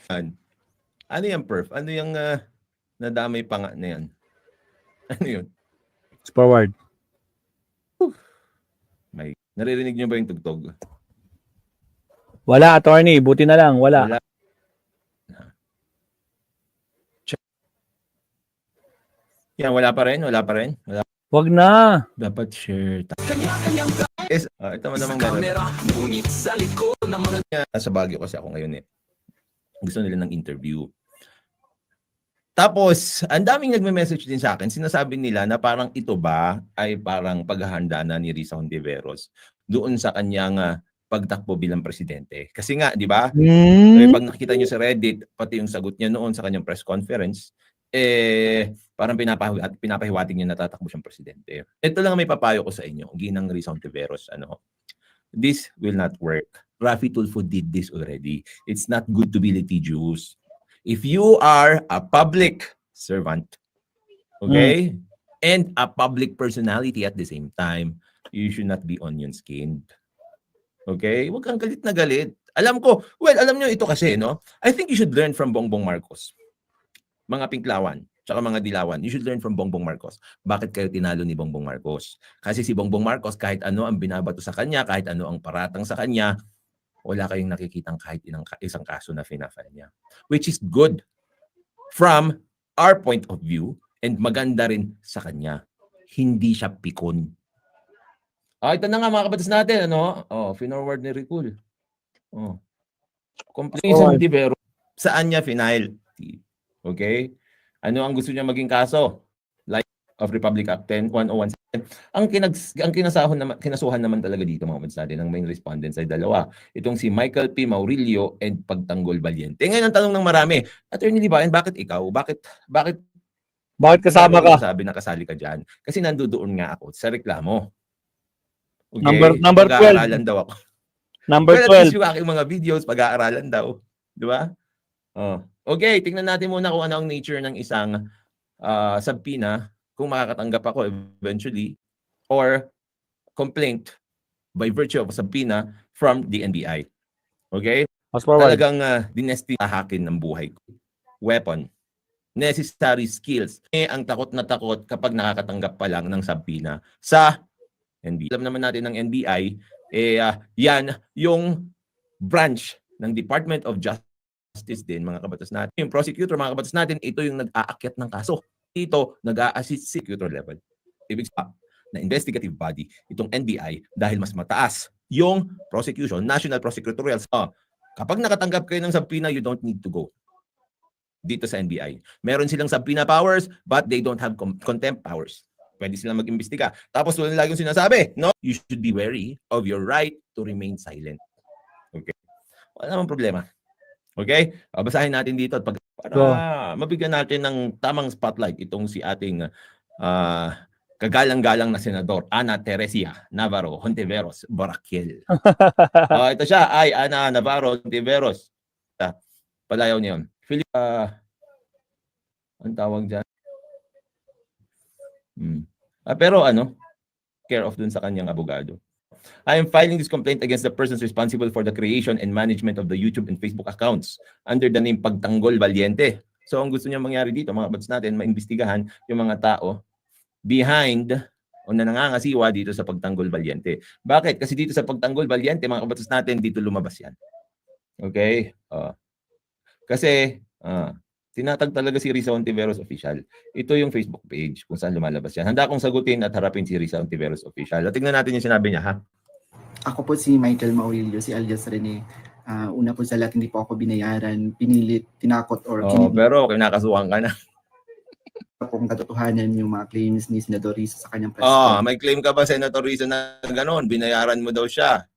Ano yung perf? Ano yung nadamay pa nga na yan? Ano yun? Forward. May naririnig niyo ba yung tugtog? Wala, attorney. Buti na lang. Wala. Yan, wala pa rin. Wala. Wag na. Dapat share. Ito namang nasa Baguio kasi ako ngayon eh. Gusto nila ng interview. Tapos, ang daming nagme-message din sa akin. Sinasabi nila na parang ito ba ay parang paghahanda na ni Risa Hontiveros doon sa kanyang pagtakbo bilang presidente. Kasi nga, di ba? Pag nakita niyo sa Reddit, pati yung sagot niya noon sa kanyang press conference, parang pinapahiwatig niya natatakbo siyang presidente. Ito lang may papayo ko sa inyo, ginang Risa Hontiveros. This will not work. Raffy Tulfo did this already. It's not good to be litigious. If you are a public servant, okay, and a public personality at the same time, you should not be onion-skinned. Okay? Huwag kang galit na galit. Alam nyo ito kasi, no? I think you should learn from Bongbong Marcos. Mga Pinklawan, tsaka mga Dilawan, you should learn from Bongbong Marcos. Bakit kayo tinalo ni Bongbong Marcos? Kasi si Bongbong Marcos, kahit ano ang binabato sa kanya, kahit ano ang paratang sa kanya, wala kayong nakikitang kahit isang kaso na fina-file niya. Which is good from our point of view and maganda rin sa kanya. Hindi siya pikon. Ito na nga mga kabatas natin. Finorward ni Ricul. Complaints Divero. Saan niya final? Okay? Ano ang gusto niya maging kaso? Like of Republic Act 10117. Ang kinasuhan naman talaga dito mga kabatas natin, ang main respondents ay dalawa. Itong si Michael P. Maurilio and Pagtanggol Valiente. Ngayon ang tanong ng marami, Attorney Libayan, bakit ikaw? Bakit kasama ka? Sabi na kasali ka dyan? Kasi nandoon nga ako sa reklamo. Okay? Number 12. Pag-aaralan daw ako. Number 12. At least yung aking mga videos, pag-aaralan daw. Di ba? Okay, tingnan natin muna kung ano ang nature ng isang subpoena, kung makakatanggap ako eventually, or complaint by virtue of a subpoena from the NBI. Okay? Talagang dinestihakin ng buhay ko. Weapon. Necessary skills. Ang takot na takot kapag nakakatanggap pa lang ng subpoena sa NBI. Alam naman natin ng NBI, yan yung branch ng Department of Justice din, mga kabatas natin. Yung prosecutor, mga kabatas natin, ito yung nag-aakyat ng kaso. Ito, nag-a-assist prosecutor level. Ibig sabihin na investigative body, itong NBI, dahil mas mataas yung prosecution, National Prosecutorial. Kapag nakatanggap kayo ng subpoena, you don't need to go dito sa NBI. Meron silang subpoena powers, but they don't have contempt powers. Pwede silang mag-imbestiga. Tapos wala lagi yung sinasabi, no? You should be wary of your right to remain silent. Okay? Wala namang problema. Okay? Basahin natin dito para mabigyan natin ng tamang spotlight itong si ating kagalang-galang na senador, Ana Teresia Navarro Hontiveros Boraquiel. Ito siya, ay Ana Navarro Hontiveros. Palayaw niya yun. Philip, ang tawag dyan? Pero care of dun sa kanyang abogado. I am filing this complaint against the persons responsible for the creation and management of the YouTube and Facebook accounts under the name Pagtanggol Valiente. So ang gusto niya mangyari dito, mga kabatas natin, maimbestigahan yung mga tao behind o na nangangasiwa dito sa Pagtanggol Valiente. Bakit? Kasi dito sa Pagtanggol Valiente, mga kabatas natin, dito lumabas yan. Okay? Kasi tinatag talaga si Risa Hontiveros Official. Ito yung Facebook page kung saan lumalabas yan. Handa akong sagutin at harapin si Risa Hontiveros Official. Tingnan natin yung sinabi niya, ha? Ako po si Michael Maurilio, si alias Rene. Una po sa lahat, hindi po ako binayaran, pinilit, tinakot, or pero kinakasuhan ka na. Kung katotohanan yung mga claims ni Senador Risa sa kanyang press may claim ka ba, Senator Risa, na gano'n? Binayaran mo daw siya.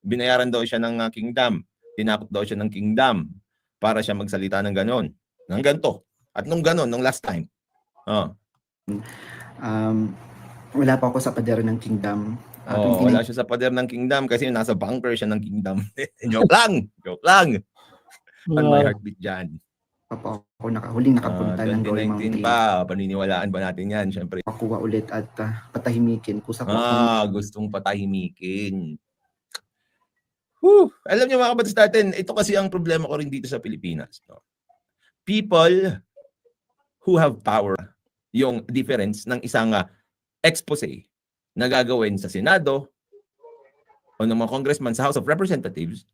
Binayaran daw siya ng kingdom. Tinakot daw siya ng kingdom para siya magsalita ng gano'n. Ng ganito. At nung gano'n, nung last time. Wala pa ako sa pader ng kingdom. Wala siya sa pader ng kingdom kasi nasa bunker siya ng kingdom. Joke lang! Joke lang! On my heartbeat dyan. Ako huling nakapunta ng Gold Mountain. pa, paniniwalaan ba natin yan? Siyempre. Pakuha ulit at patahimikin. Gustong patahimikin. Alam niyo mga kabatas natin, ito kasi ang problema ko rin dito sa Pilipinas. No? People who have power, yung difference ng isang expose na gagawin sa Senado o ng mga congressman sa House of Representatives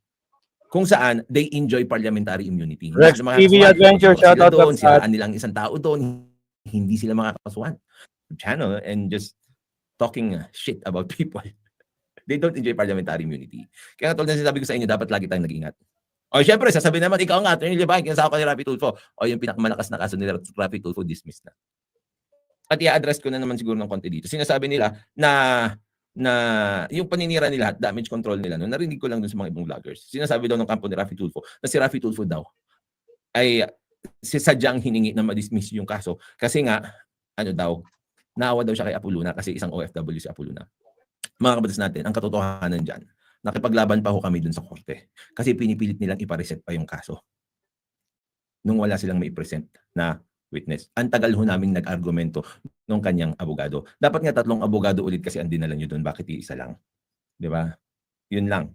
kung saan they enjoy parliamentary immunity. Rex TV Adventure, shout out doon, sa siraan nilang isang tao doon, hindi sila makakasuhan. Channel and just talking shit about people. They don't enjoy parliamentary immunity. Kaya tulad na sinasabi ko sa inyo, dapat lagi tayong nag-ingat. O syempre, sasabihin naman, ikaw nga, Attorney Libay, kinasama ka ni Raffy Tulfo. O yung pinakamalakas na kaso ni Raffy Tulfo, dismissed na. At i-address ko na naman siguro ng konti dito. Sinasabi nila na yung paninira nila at damage control nila, no, narinig ko lang dun sa mga ibang vloggers. Sinasabi daw ng kampo ni Raffy Tulfo na si Raffy Tulfo daw ay sadyang hiningi na ma-dismiss yung kaso kasi nga, naawa daw siya kay Apoluna kasi isang OFW si Apoluna. Mga kabatas natin, ang katotohanan dyan, nakipaglaban pa ho kami dun sa korte kasi pinipilit nilang ipareset pa yung kaso nung wala silang may present na witness. Ang tagal ho namin nag-argumento nung kanyang abogado. Dapat nga 3 abogado ulit kasi ang dinala nyo doon. Bakit isa lang? Di ba? Yun lang.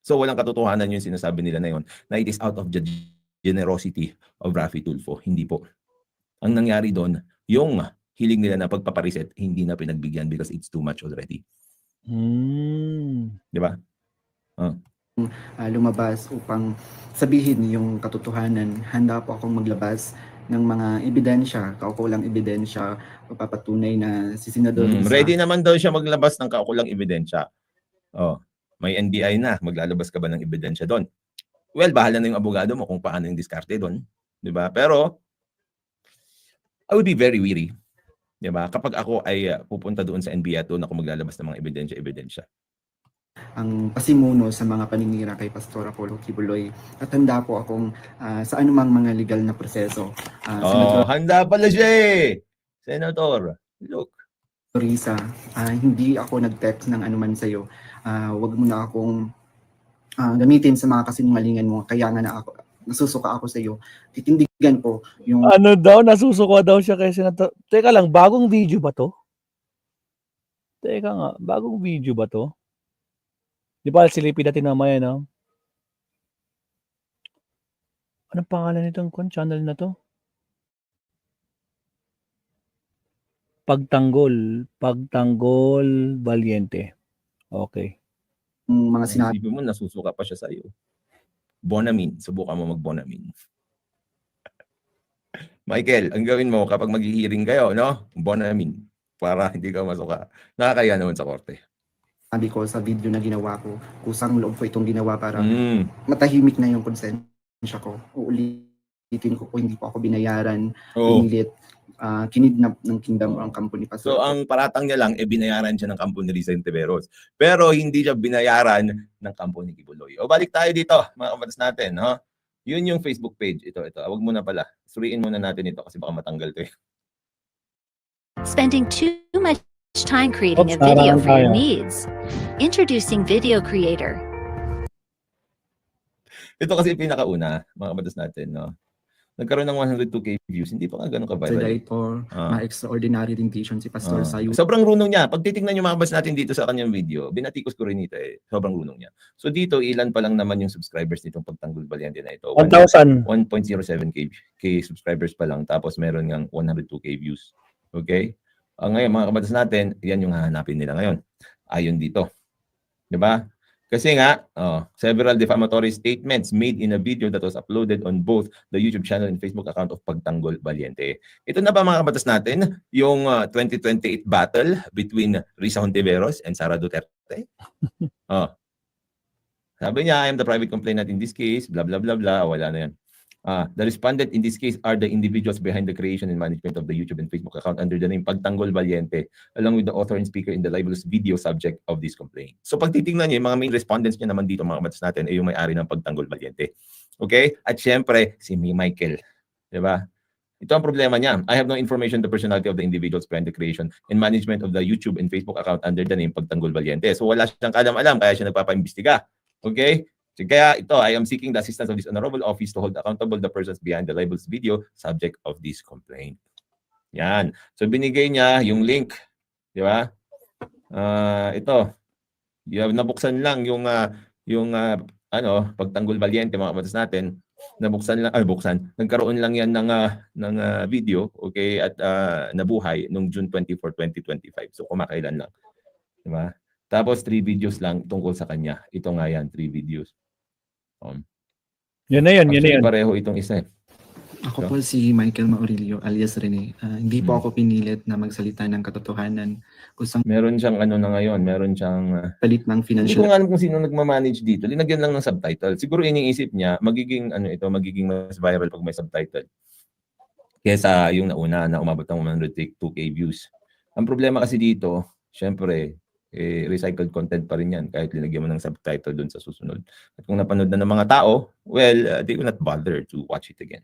So walang katotohanan yung sinasabi nila na yun na it is out of the generosity of Raffy Tulfo. Hindi po. Ang nangyari doon, yung hiling nila na pagpapareset, hindi na pinagbigyan because it's too much already. Di ba? Lumabas upang sabihin yung katotohanan. Handa po akong maglabas ng mga ebidensya, kaukulang ebidensya, papatunay na si Senador Risa. Ready naman daw siya maglabas ng kaukulang ebidensya. May NBI na, maglalabas ka ba ng ebidensya doon? Well, bahala na yung abogado mo kung paano yung diskarte doon. Di ba? Pero, I would be very weary. Di ba? Kapag ako ay pupunta doon sa NBI at doon ako maglalabas ng mga ebidensya. Ang pasimuno sa mga paninira kay Pastor Apollo Kibuloy at handa po akong sa anumang mga legal na proseso. Handa pala siya eh! Senator, look. Risa, hindi ako nag-text ng anuman sa'yo. Wag mo na akong gamitin sa mga kasinungalingan mo. Kaya nga nasusuka ako sa'yo. Titindigan ko yung... Ano daw? Nasusuka daw siya kay Senator. Teka lang, bagong video ba to? Teka nga, bagong video ba to? Di ba silipin natin mamaya, no? Anong pangalan nitong channel na to? Pagtanggol Valiente. Okay. Mga sinabi mo, nasusuka pa siya sa iyo. Bonamine, subukan mo mag-Bonamine. Michael, ang gawin mo kapag mag-hearing kayo, no? Bonamine, para hindi ka masuka. Nakakaya naman sa korte. Sabi ko sa video na ginawa ko, kusang loob ko itong ginawa para matahimik na yung konsensya ko. Uulitin ko hindi po ako binayaran, pinilit, kinidnap ng kingdom ang kampo ni Pastor. So ang paratang niya lang, binayaran siya ng kampo ni Risa Hontiveros. Pero hindi siya binayaran ng kampo ni Kibuloy. O balik tayo dito, mga kabatas natin. No? Yun yung Facebook page. Ito. Huwag muna pala. Suriin muna natin ito kasi baka matanggal to eh. Spending too much time creating a video for your needs. Introducing Video Creator. Ito kasi pinakauna, mga kabatas natin, no? Nagkaroon ng 102k views, hindi pa nga ganun ka-viral. Extraordinary din vision si Pastor Sayu. Sobrang runong niya. Pag titignan yung mga kabatas natin dito sa kanyang video, binatikos ko rin ito eh. Sobrang runong niya. So dito, ilan pa lang naman yung subscribers nitong Pagtanggol Valiente na ito? 1,000. 1.07k subscribers pa lang. Tapos meron ngang 102k views. Okay? Ngayon, mga kabatas natin, yan yung hahanapin nila ngayon. Ayon dito. Diba? Kasi nga, several defamatory statements made in a video that was uploaded on both the YouTube channel and Facebook account of Pagtanggol Valiente. Ito na ba mga kabatas natin, yung 2028 battle between Risa Hontiveros and Sara Duterte? Sabi niya, I am the private complainant in this case, blah, blah, blah, blah. Wala na yan. The respondent in this case are the individuals behind the creation and management of the YouTube and Facebook account under the name Pagtanggol Valiente, along with the author and speaker in the libelous video subject of this complaint. So pag titingnan niyo, yung mga main respondents niya naman dito, mga kabatas natin, ay yung may-ari ng Pagtanggol Valiente. Okay? At syempre, si Michael. Diba? Ito ang problema niya. I have no information on the personality of the individuals behind the creation and management of the YouTube and Facebook account under the name Pagtanggol Valiente. So wala siyang kalam-alam, kaya siya nagpapaimbestiga. Okay? So, kaya ito, I am seeking the assistance of this honorable office to hold accountable the persons behind the libelous video subject of this complaint. Yan. So binigay niya yung link. Di ba? Ito. Nabuksan lang yung yung pagtanggol balyente mga kabatas natin, nagkaroon lang yan ng video, okay, at nabuhay nung June 24, 2025. So kumakailan lang. Diba? Tapos 3 videos lang tungkol sa kanya. Ito nga yan, 3 videos. Yan na yan. Pareho itong isa. Ako po si Michael Maurilio alias Rene. Hindi po ako pinilit na magsalita ng katotohanan. Meron siyang meron siyang palit ng financial. Hindi ko nga alam kung sino nagmamanage dito. Linagyan lang ng subtitle. Siguro iniisip niya, magiging mas viral pag may subtitle. Kesa yung nauna na umabot ng 102K views. Ang problema kasi dito, syempre, recycled content pa rin yan kahit linagyan mo ng subtitle dun sa susunod. At kung napanood na ng mga tao, well, they will not bother to watch it again.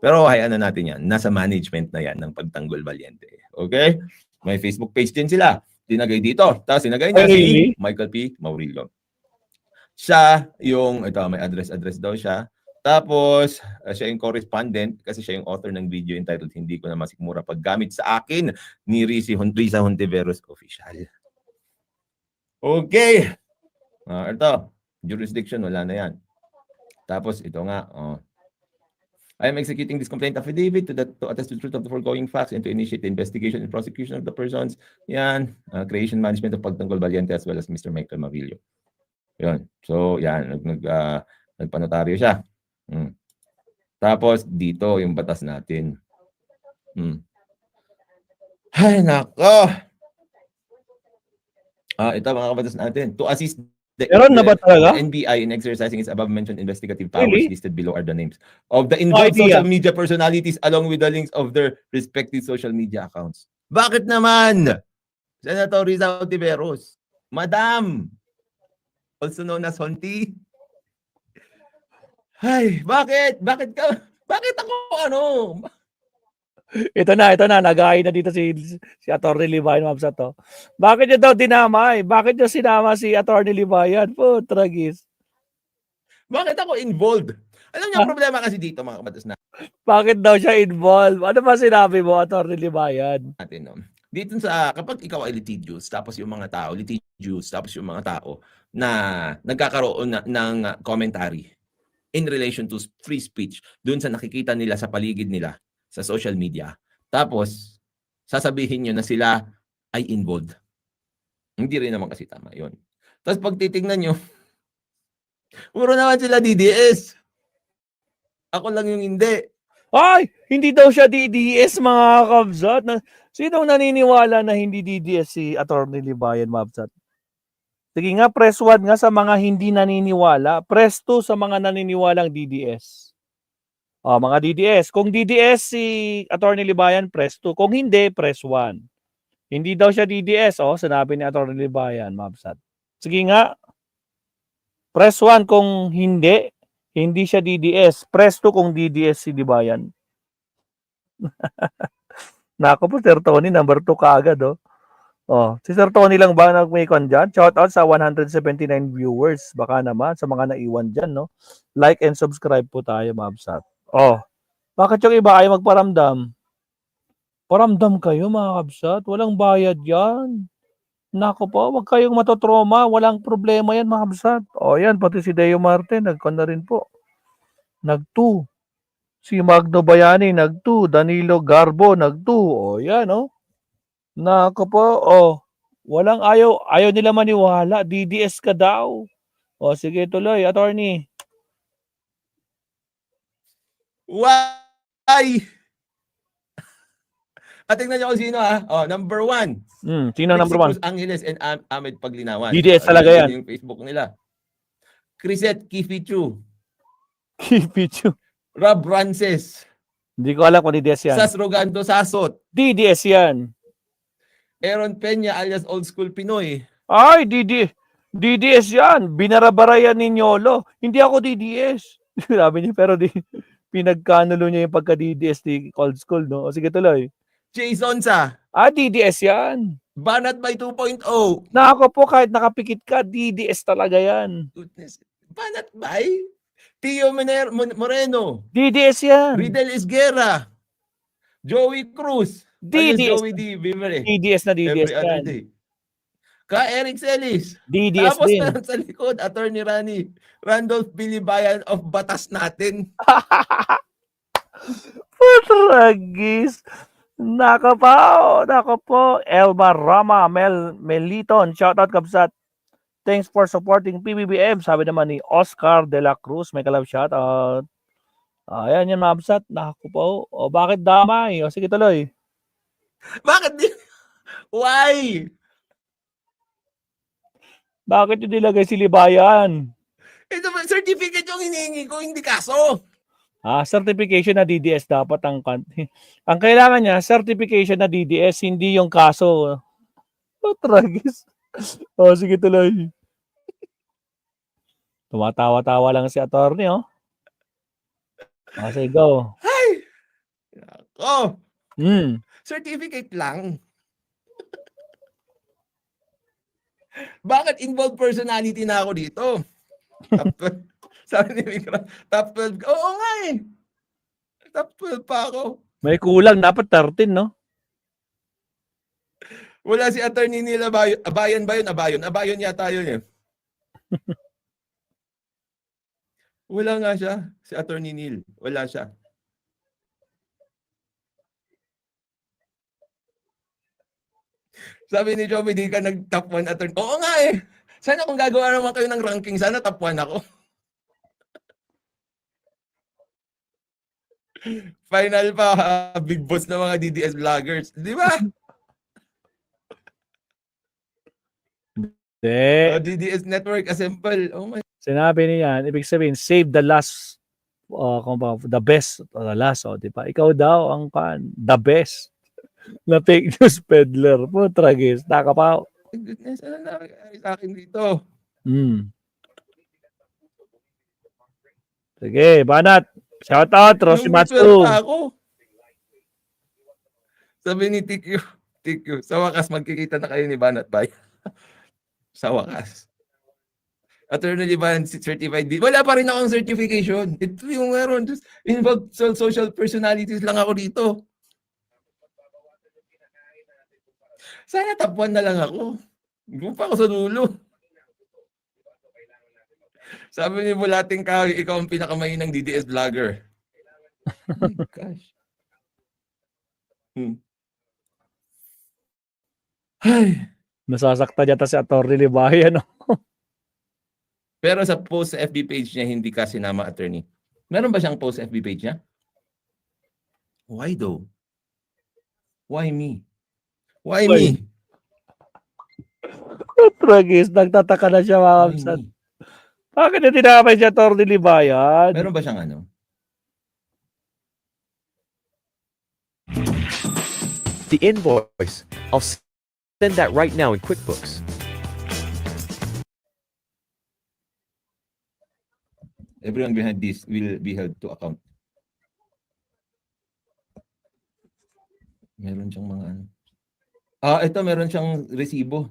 Pero hayaan na natin yan. Nasa management na yan ng Pagtanggol Balyente. Okay? May Facebook page din sila. Tinagay dito. Tapos tinagay niya si Michael P. Maurilio. Siya yung, may address daw siya. Tapos, siya yung correspondent kasi siya yung author ng video entitled Hindi Ko Na Masikmura Paggamit Sa Akin ni Risa Hontiveros Official. Okay. Ito, jurisdiction, wala na yan. Tapos, ito nga, I am executing this complaint affidavit to attest to the truth of the foregoing facts and to initiate the investigation and prosecution of the persons. Yan, creation management of Pagtanggol Balyente as well as Mr. Michael Maurilio. Yan. So, yan, nagpanotaryo siya. Tapos, dito, yung batas natin. Ay, nako! Ito mga batas natin. To assist the NBI in exercising its above-mentioned investigative powers listed below are the names of the involved social media personalities along with the links of their respective social media accounts. Bakit naman? Senator Risa Hontiveros, Madam, also known as Honti. Ay, bakit? Bakit ako Ito na, nag-aay na dito si Atty. Libayan, Mabsat to. Bakit niya daw dinamay? Bakit niya sinama si Atty. Libayan? Po, tragis. Bakit ako involved? Alam niyo, ang problema kasi dito, mga kabatas na. Bakit daw siya involved? Ano ba sinabi mo, Atty. Libayan? Dito kapag ikaw ay litigious, tapos yung mga tao na nagkakaroon ng commentary in relation to free speech, dun sa nakikita nila sa paligid nila, sa social media. Tapos, sasabihin nyo na sila ay involved. Hindi rin naman kasi tama yun. Tapos pag titignan nyo, puro naman sila DDS. Ako lang yung hindi. Ay! Hindi daw siya DDS, mga kabsat. Sinong naniniwala na hindi DDS si Atty. Libayan, Mabsat? Sige nga, press 1 nga sa mga hindi naniniwala. Press 2 sa mga naniniwalang DDS. Mga DDS. Kung DDS si Atty. Libayan, press 2. Kung hindi, press 1. Hindi daw siya DDS. Sinabi ni Atty. Libayan, Mabsat. Sige nga. Press 1 kung hindi siya DDS. Press 2 kung DDS si Libayan. Nako po, Sir Tony, number 2 kaagad, si Sir Tony lang ba nag-may-con dyan? Shout out sa 179 viewers. Baka naman sa mga naiwan dyan, no? Like and subscribe po tayo, Mabsat. Bakit yung iba ay magparamdam? Paramdam kayo, mga kabsat. Walang bayad yan. Nako po, wag kayong matotroma. Walang problema yan, mga kabsat. Yan, pati si Deo Martin, nagkon na rin po. Nag-2. Si Magno Bayani, nag-2. Danilo Garbo, nag-2. Yan, Nako po, walang ayaw nila maniwala. DDS ka daw. Sige, tuloy, attorney. Why? At tingnan niyo kung sino number 1. Sino number 1? Cruz Angeles and Ahmed Paglinawan. DDS talaga yan. Yung Facebook nila. Crisette Kifichu. Rob Rances. Hindi ko alam kung DDS yan. Sas Rogando Sasot. DDS yan. Aaron Peña alias Old School Pinoy. Ay, DDS yan. Binarabara yan ni Nyolo. Hindi ako DDS. Sabi niya, pero pinagkanulo niya yung pagka-DDS ni Old School, no? Sige, tuloy. Jason Sa. DDS yan. Banat by 2.0. Ako po, kahit nakapikit ka, DDS talaga yan. Goodness. Banat by? Tio Moreno. DDS yan. Riddle Esguerra. Joey Cruz. DDS. Joey D. Bimere. DDS na DDS yan. Ka Eric Celis. DDS Tapos din. meron sa likod, Attorney Randolph Bilibayan of Batas Natin. Tragis. Nako po. Elba Rama Meliton. Shoutout Kabsat. Thanks for supporting PBBM. Sabi naman ni Oscar De La Cruz. May kalab shoutout. Ayan yan mga Kabsat. Nako po. O bakit damay? O sige tuloy. Bakit di? Why? Bakit yung nilagay si Libayan? Ito ba, certificate yung hinihingi ko, hindi kaso. Certification na DDS dapat ang kailangan niya, certification na DDS, hindi yung kaso. Tragis. Sige tuloy. Tumatawa-tawa lang si attorney, oh. Sige, go. Ay! Ako. Certificate lang. Bakit involved personality na ako dito? Sabi ni Mikra, top 12. Oo nga eh. Top 12 pa ako. May kulang, dapat 13, no? Wala si attorney nila Abayon ba yun? Abayon yata yun eh. Wala nga siya. Si attorney Neil. Wala siya. Sabi ni Joby, di ka nag-top 1 attorney. Oo nga eh. Sana kung gagawa naman kayo ng ranking, sana top 1 ako. Final pa, big boss na mga DDS vloggers. Di ba? DDS Network Assemble. Oh my. Sinabi niya, ibig sabihin, save the last, the best, the last, di ba? Ikaw daw ang the best na fake news peddler. Tragis. Nakapaw. Goodness, ano na sa akin dito? Sige, Banat. Shout out, Rosimatsu. Sabi ni TQ, sa wakas magkikita na kayo ni Banat Bay. Sa wakas. Attorney Liban certified. Wala pa rin akong certification. Ito yung meron. Just involved social personalities lang ako dito. Sana top 1 na lang ako. Hindi pa ako sa dulo. Sabi ni Bulating Kahoy, ikaw ang pinakamahinang DDS vlogger. Oh my gosh. Ay. Nasasakta yata si Atty. Libayan. Pero sa post sa FB page niya, hindi ka sinama, attorney. Meron ba siyang post sa FB page niya? Why though? Why me? Why me? Tragis, nagtataka na siya mga kapsat. Bakit na tinapay siya Atty. Libayan? Meron ba siyang ano? The invoice. I'll send that right now in QuickBooks. Everyone behind this will be held to account. Meron siyang mga ano. Ito meron siyang resibo.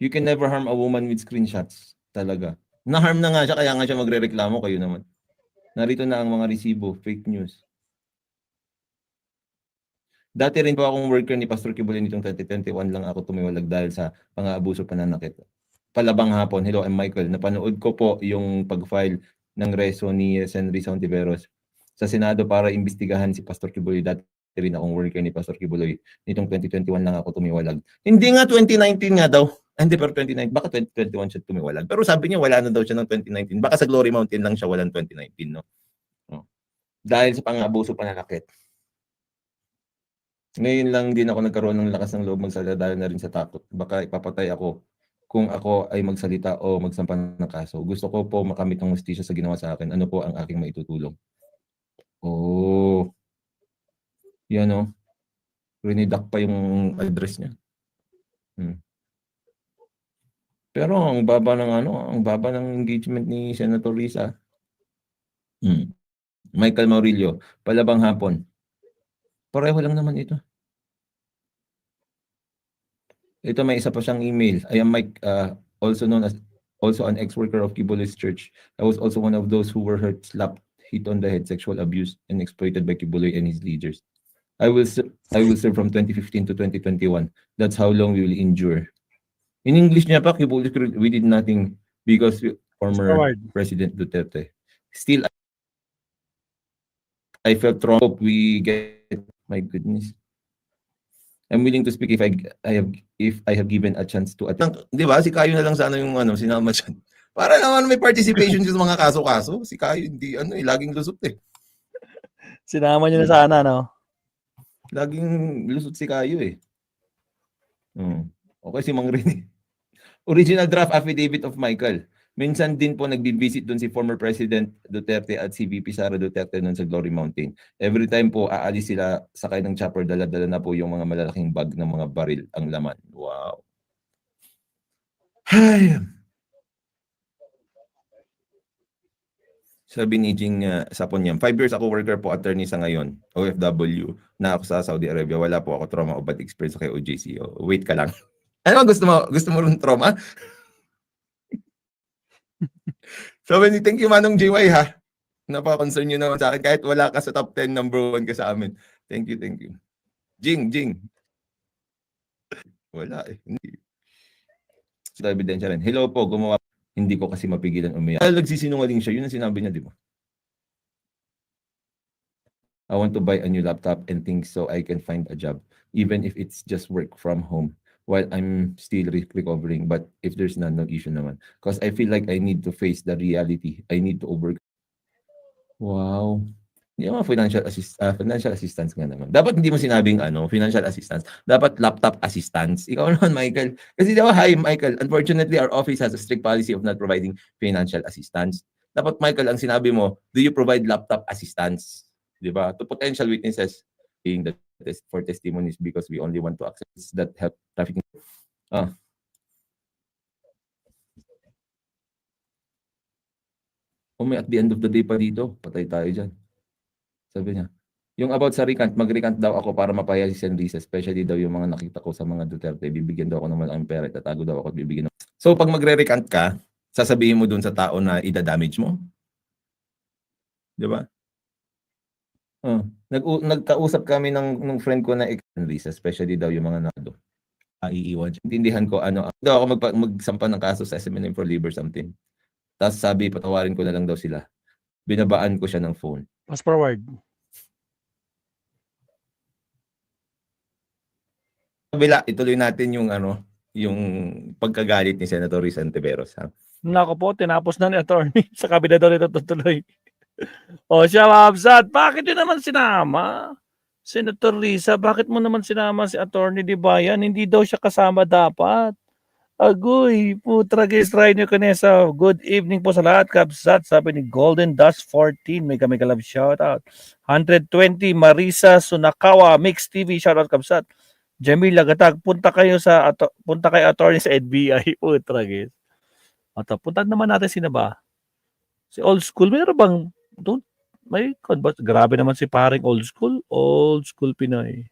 You can never harm a woman with screenshots. Talaga. Na-harm na nga siya, kaya nga siya magre-reklamo, kayo naman. Narito na ang mga resibo, fake news. Dati rin po akong worker ni Pastor Kibuloy nitong 2021 lang ako tumiwalag dahil sa pang-aabuso pananakit. Palabang hapon, hello, I'm Michael. Napanood ko po yung pag-file ng reso ni Sen. Risa Hontiveros sa Senado para imbestigahan si Pastor Kibuloy. Dati rin akong worker ni Pastor Kibuloy. Nitong 2021 lang ako tumiwalag. Hindi nga 2019 nga daw. Hindi, pero 2019. Baka 2021 siya tumiwalag. Pero sabi niya wala na daw siya ng 2019. Baka sa Glory Mountain lang siya walang 2019, no? Dahil sa pang-abuso pananakit. Ngayon lang din ako nagkaroon ng lakas ng loob magsalita dahil na rin sa takot. Baka ipapatay ako kung ako ay magsalita o magsampa ng kaso. Gusto ko po makamit ng hustisya sa ginawa sa akin. Ano po ang aking maitutulong? Oh. Yan o. Rinidak pa yung address niya. Pero ang baba ng engagement ni Senator Risa. Michael Maurilio, palabang hapon. Pareho lang naman ito. Ito may isa pa siyang email. I am Mike, also known as an ex-worker of Kibuloy's church. I was also one of those who were hurt, slapped, hit on the head, sexual abuse, and exploited by Kibuloy and his leaders. I will serve from 2015 to 2021. That's how long we will endure. In English niya pa, we did nothing because former President Duterte. Still, I felt wrong. Hope we get, my goodness. I'm willing to speak if I have given a chance to attend. Di ba? Si Kayo na lang sana yung sinama siya. Para naman may participation sa mga kaso-kaso. Si Kayo hindi laging lusot eh. Sinama niyo na sana, no? Laging lusot si Kayo eh. Okay, si Mang Rene. Original draft affidavit of Michael. Minsan din po nagbi-visit doon si former President Duterte at si VP Sara Duterte noon sa Glory Mountain. Every time po aalis sila sakay ng chopper, dala-dala na po yung mga malalaking bag ng mga baril ang laman. Wow. Ay. Sabi ni Jing Saponyam, 5 years ako worker po, attorney sa ngayon, OFW, na ako sa Saudi Arabia. Wala po ako trauma o bad experience kay OJC. Wait ka lang. Ano gusto mo? Gusto mo rin trauma? So, thank you Manong JY ha. Napaka-concern nyo naman sa akin. Kahit wala ka sa top 10, number 1 ka sa amin. Thank you, thank you. Jing. Wala eh. Hindi. So, ebidensya rin. Hello po, gumawa. Hindi ko kasi mapigilan umiyak. Nagsisinungaling siya. Yun ang sinabi niya, di ba? I want to buy a new laptop and things so I can find a job. Even if it's just work from home. While I'm still recovering, but if there's none, no issue naman. Because I feel like I need to face the reality. I need to overcome. Wow. Hindi naman financial assistance nga naman. Dapat hindi mo sinabing financial assistance. Dapat laptop assistance. Ikaw naman, Michael. Kasi diba, hi, Michael. Unfortunately, our office has a strict policy of not providing financial assistance. Dapat, Michael, ang sinabi mo, do you provide laptop assistance? Diba? To potential witnesses, being that for testimonies because we only want to access that help trafficking. May at the end of the day pa dito, patay tayo dyan. Sabi niya, yung about sa recant, mag-recant daw ako para mapaya si Senrisa, especially daw yung mga nakita ko sa mga Duterte, bibigyan daw ako ng malaking pera, tatago daw ako at bibigyan. So pag magre-recant ka, sasabihin mo dun sa tao na ida-damage mo? Di ba? Nagkausap kami ng friend ko na Senrisa, especially daw yung mga nado. Iiwan. Intindihan ko daw ako magsampa ng kaso sa SMNM for Labor something. Tapos sabi, patawarin ko na lang daw sila. Binabaan ko siya ng phone. Fast forward. Kabila, ituloy natin yung yung pagkagalit ni Senator Risa Hontiveros. Nako po, tinapos na ni attorney. Sa kabila daw nito tutuloy. O siya, Mabsat, bakit yun naman sinama? Senator Risa, bakit mo naman sinama si Attorney Dibayan? Hindi daw siya kasama dapat. Agoy, putra guys, try nyo kanesa. Good evening po sa lahat, Kabsat. Sabi ni Golden Dust 14, may love shoutout. 120, Marisa Sunakawa, Mix TV, shoutout Kabsat. Jamil Lagatag, punta kay attorney sa NBI. Putra guys. Punta naman natin sino ba? Si Old School, mayroon bang grabe naman si paring Old School Pinoy.